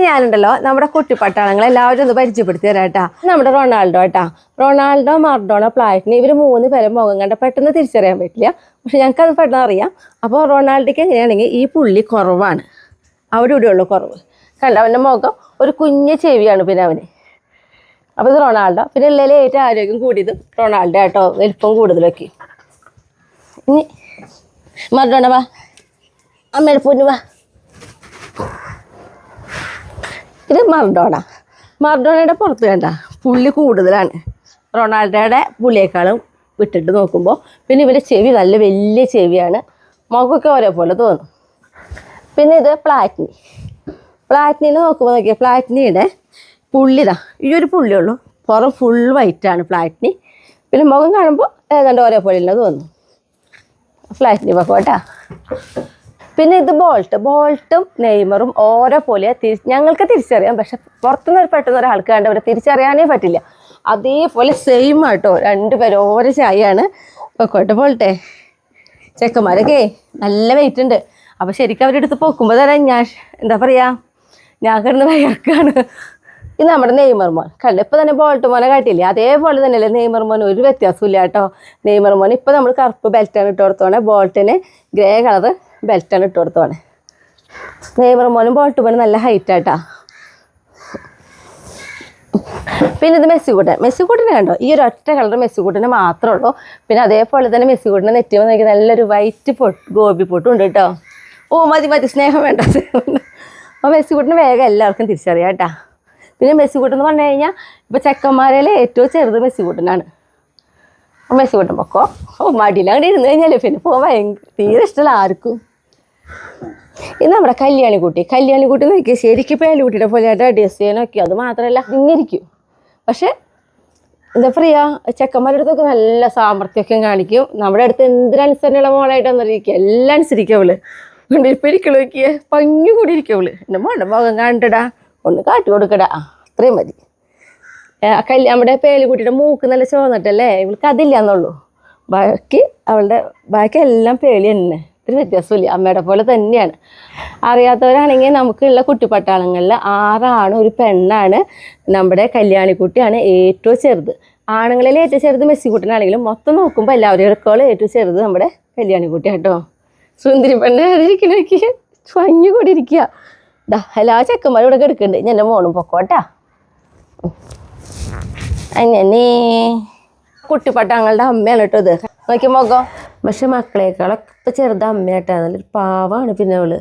ഞാനുണ്ടല്ലോ നമ്മുടെ കുട്ടിപ്പട്ടാളങ്ങളെ എല്ലാവരും ഒന്ന് പരിചയപ്പെടുത്തി തരാം കേട്ടാ. നമ്മുടെ റൊണാൾഡോ കേട്ടാ. റൊണാൾഡോ, മർഡോണ, പ്ലാറ്റിനി ഇവർ 3 പേരെ മുഖം കണ്ട പെട്ടെന്ന് തിരിച്ചറിയാൻ പറ്റില്ല. പക്ഷെ ഞങ്ങൾക്കത് പെട്ടെന്ന് അറിയാം. അപ്പോൾ റൊണാൾഡോയ്ക്ക് എങ്ങനെയാണെങ്കിൽ ഈ പുള്ളി കുറവാണ്, അവിടെ ഇവിടെയുള്ളൂ കുറവ്. കണ്ട അവൻ്റെ മുഖം ഒരു കുഞ്ഞ് ചെവിയാണ് പിന്നെ അവന്. അപ്പോൾ ഇത് റൊണാൾഡോ. പിന്നെ ഉള്ളതിൽ ഏറ്റവും ആരോഗ്യം കൂടിയത് റൊണാൾഡോ കേട്ടോ, വലിപ്പം കൂടുതലൊക്കെ. ഇനി മർഡോണ വാ, അമ്മയുടെ പൊന്നു വാ. ഇത് മർഡോണയുടെ പുറത്ത് വേണ്ട പുള്ളി കൂടുതലാണ് റൊണാൾഡോയുടെ പുള്ളിയേക്കാളും വിട്ടിട്ട് നോക്കുമ്പോൾ. പിന്നെ ഇവരുടെ ചെവി നല്ല വലിയ ചെവിയാണ്, മുഖമൊക്കെ ഒരേപോലെ തോന്നും. പിന്നെ ഇത് പ്ലാറ്റിനിനെ നോക്കുമ്പോൾ നോക്കിയാൽ പ്ലാറ്റിനിയുടെ പുള്ളിതാ ഈ ഒരു പുള്ളിയുള്ളൂ, പുറം ഫുൾ വൈറ്റാണ് പ്ലാറ്റിനി. പിന്നെ മുഖം കാണുമ്പോൾ ഏതാണ്ട് ഒരേപോലെ തന്നെ തോന്നും. പ്ലാറ്റിനി മുഖം കേട്ടാ. പിന്നെ ഇത് ബോൾട്ടും നെയ്മറും ഓരോ പോലെയാണ് ഞങ്ങൾക്ക് തിരിച്ചറിയാം. പക്ഷെ പുറത്തുനിന്ന് പെട്ടെന്ന് ഒരാൾക്ക് കണ്ടവരെ തിരിച്ചറിയാനേ പറ്റില്ല. അതേപോലെ സെയിം ആട്ടോ, 2 പേരും ഓരോ ചായയാണ്. പൊക്കോട്ടെ ബോൾട്ടെ. ചെക്കന്മാരൊക്കെ നല്ല വെയിറ്റ് ഉണ്ട്. അപ്പോൾ ശരിക്കും അവരെടുത്ത് പൊക്കുമ്പോൾ തരാം ഞാൻ എന്താ പറയുക, ഞാൻ കിടന്ന് വയർക്കാണ്. ഇത് നമ്മുടെ നെയ്മർ മോൻ കണ്ട. ഇപ്പോൾ തന്നെ ബോൾട്ട് മോനെ കാട്ടിയില്ലേ, അതേപോലെ തന്നെയല്ലേ നെയ്മർ മോൻ, ഒരു വ്യത്യാസമില്ല കേട്ടോ. നെയ്മർ മോൻ ഇപ്പോൾ നമ്മൾ കറുപ്പ് ബെൽറ്റാണ് ഇട്ട് കൊടുത്തോണേ, ബോൾട്ടിന് ഗ്രേ കളർ ബെൽറ്റാണ് ഇട്ട് കൊടുത്തോണേ. നെയ്മർ മോനും ബോൾട്ട് മോനും നല്ല ഹൈറ്റാട്ടാ. പിന്നെ ഇത് മെസ്സിക്കൂട്ടിനെ കണ്ടോ, ഈ ഒരു ഒറ്റ കളർ മെസ്സിക്കൂട്ടിനെ മാത്രമേ ഉള്ളൂ. പിന്നെ അതേപോലെ തന്നെ മെസ്സിക്കൂട്ടിനെ നെറ്റിയുമ്പോൾ നോക്കി നല്ലൊരു വൈറ്റ് ഗോപി പൊട്ടും ഉണ്ട് കേട്ടോ. ഓ മതി സ്നേഹം വേണ്ട. അപ്പോൾ മെസ്സിക്കൂട്ടിന് വേഗം എല്ലാവർക്കും തിരിച്ചറിയാം കേട്ടാ. പിന്നെ മെസ്സിക്കൂട്ടെന്ന് പറഞ്ഞു കഴിഞ്ഞാൽ ഇപ്പോൾ ചെക്കന്മാരിൽ ഏറ്റവും ചെറുത് മെസ്സിക്കൂട്ടനാണ്. മെസ്സിക്കൂട്ടൻ പൊക്കോ. മടിയിൽ അങ്ങോട്ട് ഇരുന്ന് കഴിഞ്ഞാൽ പിന്നെ പോകാൻ തീരെ ഇഷ്ടമല്ല ആർക്കും. ഇത് നമ്മുടെ കല്യാണിക്കുട്ടി നോക്കിയാൽ ശരിക്കും പേലുകുട്ടിയുടെ പോലെയായിട്ട് ഡ്രസ് ചെയ്യാനൊക്കെ. അത് മാത്രമല്ല ഇങ്ങിരിക്കും. പക്ഷെ എന്താ പറയുക, ചെക്കന്മാരുടെ അടുത്തൊക്കെ നല്ല സാമർത്ഥ്യമൊക്കെ കാണിക്കും. നമ്മുടെ അടുത്ത് എന്തിനനുസരണയുള്ള മോളായിട്ടാണെന്നിരിക്കുക, എല്ലാം അനുസരിക്കും അവള്. ഇപ്പം ഇരിക്കൽ നോക്കിയേ പഞ്ഞു കൂടി ഇരിക്കും അവള്. എൻ്റെ മോളുടെ മുഖം കണ്ടിടാ, ഒന്ന് കാട്ടി കൊടുക്കടാ, അത്രയും മതി. നമ്മുടെ പേലുകുട്ടിയുടെ മൂക്ക് നല്ല ചോന്നിട്ടല്ലേ, ഇവൾക്ക് അതില്ലാന്നുള്ളൂ. ബാക്കി എല്ലാം പേളി തന്നെ, ഇത്തിരി വ്യത്യാസമില്ല, അമ്മയുടെ പോലെ തന്നെയാണ്. അറിയാത്തവരാണെങ്കിൽ നമുക്കുള്ള കുട്ടിപ്പട്ടാളങ്ങളിൽ 6 ആണ് 1 പെണ്ണാണ്. നമ്മുടെ കല്യാണിക്കുട്ടിയാണ് ഏറ്റവും ചെറുത്. ആണുങ്ങളിൽ ഏറ്റവും ചെറുത് മെസ്സിക്കുട്ടനാണെങ്കിലും മൊത്തം നോക്കുമ്പോൾ എല്ലാവരെക്കാളും ഏറ്റവും ചെറുത് നമ്മുടെ കല്യാണിക്കുട്ടി കേട്ടോ. സുന്ദരി പെണ്ണെ അതിരിക്കണേക്ക് ഭംഗി കൂടി ഇരിക്കുക. എല്ലാ ചെക്കന്മാരും ഇവിടെ കിടക്കുന്നുണ്ട്. ഞാൻ എൻ്റെ മോളും പൊക്കോട്ടാ. അങ്ങനെ കുട്ടിപ്പട്ടാങ്ങളുടെ അമ്മയാണ് കേട്ടോ ഇത്. നോക്കി മുഖം. പക്ഷെ മക്കളെക്കാളൊക്കെ ചെറുത് അമ്മയായിട്ടാ, നല്ലൊരു പാവാണ് പിന്നെ അവള്.